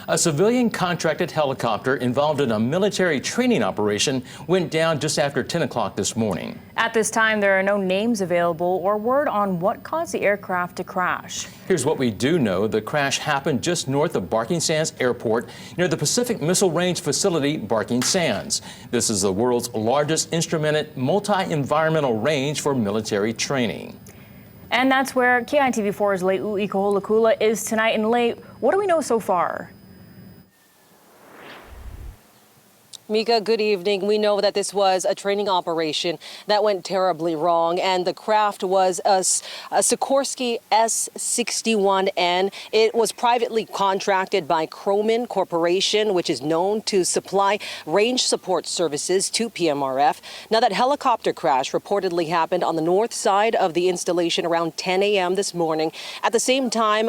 A civilian contracted helicopter involved in a military training operation went down just after 10 o'clock this morning. At this time, there are no names available or word on what caused the aircraft to crash. Here's what we do know. The crash happened just north of Barking Sands Airport near the Pacific Missile Range facility, Barking Sands. This is the world's largest instrumented multi-environmental range for military training. And that's where KITV4's Le'u Ikaholakula is tonight. And Lei, what do we know so far? Mika, good evening. We know that this was a training operation that went terribly wrong, and the craft was a Sikorsky S-61N. It was privately contracted by Kroman Corporation, which is known to supply range support services to PMRF. Now, that helicopter crash reportedly happened on the north side of the installation around 10 a.m. this morning. At the same time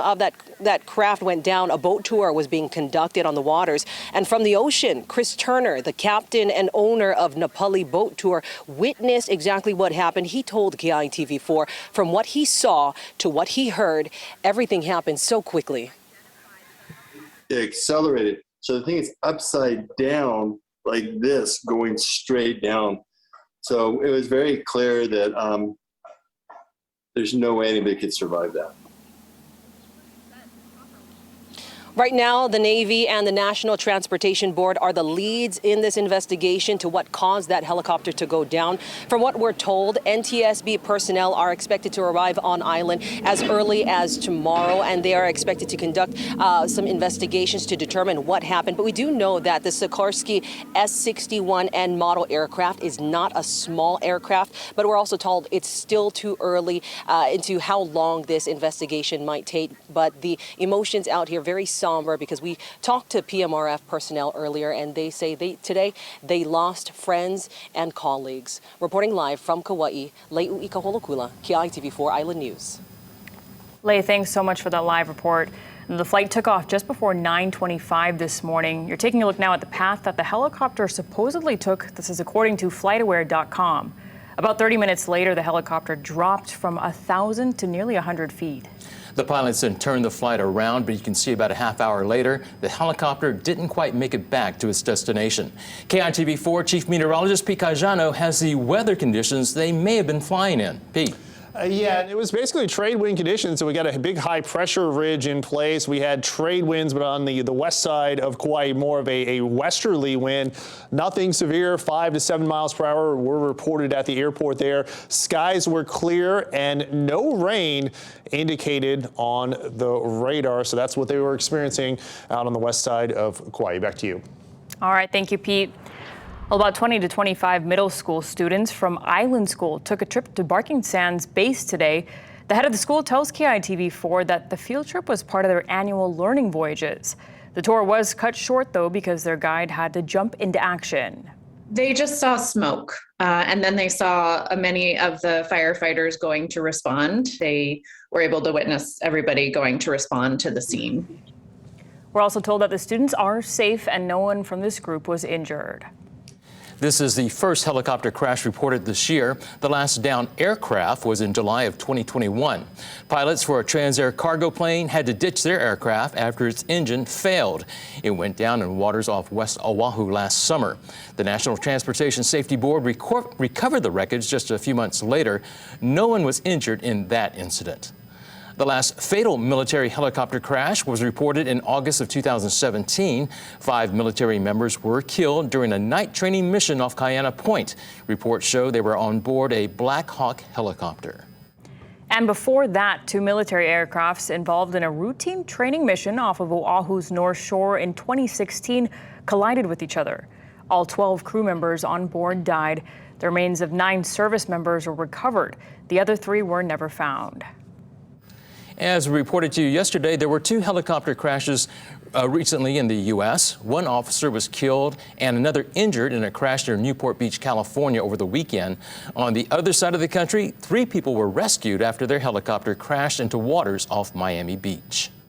that craft went down, a boat tour was being conducted on the waters. And from the ocean, Chris Turner, the captain and owner of Napali Boat Tour, witnessed exactly what happened. He told KITV4 from what he saw to what he heard, everything happened so quickly. It accelerated. So the thing is upside down like this, going straight down. So it was very clear that there's no way anybody could survive that. Right now, the Navy and the National Transportation Board are the leads in this investigation to what caused that helicopter to go down. From what we're told, NTSB personnel are expected to arrive on island as early as tomorrow, and they are expected to conduct some investigations to determine what happened. But we do know that the Sikorsky S-61N model aircraft is not a small aircraft, but we're also told it's still too early into how long this investigation might take. But the emotions out here very somber, because we talked to PMRF personnel earlier, and they say today they lost friends and colleagues. Reporting live from Kauai, Le'u Ikaholakula, KITV4 Island News. Lei, thanks so much for that live report. The flight took off just before 9:25 this morning. You're taking a look now at the path that the helicopter supposedly took. This is according to FlightAware.com. About 30 minutes later, the helicopter dropped from 1,000 to nearly 100 feet. The pilots then turned the flight around, but you can see about a half hour later, the helicopter didn't quite make it back to its destination. KITV4 Chief Meteorologist Pete Cajano has the weather conditions they may have been flying in. Pete. Yeah, it was basically trade wind conditions. So we got a big high pressure ridge in place. We had trade winds, but on the west side of Kauai, more of a westerly wind. Nothing severe, 5 to 7 miles per hour were reported at the airport there. Skies were clear and no rain indicated on the radar. So that's what they were experiencing out on the west side of Kauai. Back to you. All right, thank you, Pete. Well, about 20 to 25 middle school students from Island School took a trip to Barking Sands base today. The head of the school tells KITV4 that the field trip was part of their annual learning voyages. The tour was cut short, though, because their guide had to jump into action. They just saw smoke, and then they saw many of the firefighters going to respond. They were able to witness everybody going to respond to the scene. We're also told that the students are safe and no one from this group was injured. This is the first helicopter crash reported this year. The last downed aircraft was in July of 2021. Pilots for a Transair cargo plane had to ditch their aircraft after its engine failed. It went down in waters off West Oahu last summer. The National Transportation Safety Board recovered the wreckage just a few months later. No one was injured in that incident. The last fatal military helicopter crash was reported in August of 2017. 5 military members were killed during a night training mission off Kaena Point. Reports show they were on board a Black Hawk helicopter. And before that, 2 military aircrafts involved in a routine training mission off of Oahu's North Shore in 2016 collided with each other. All 12 crew members on board died. The remains of 9 service members were recovered. The other 3 were never found. As reported to you yesterday, there were 2 helicopter crashes recently in the U.S. One officer was killed and another injured in a crash near Newport Beach, California over the weekend. On the other side of the country, 3 people were rescued after their helicopter crashed into waters off Miami Beach.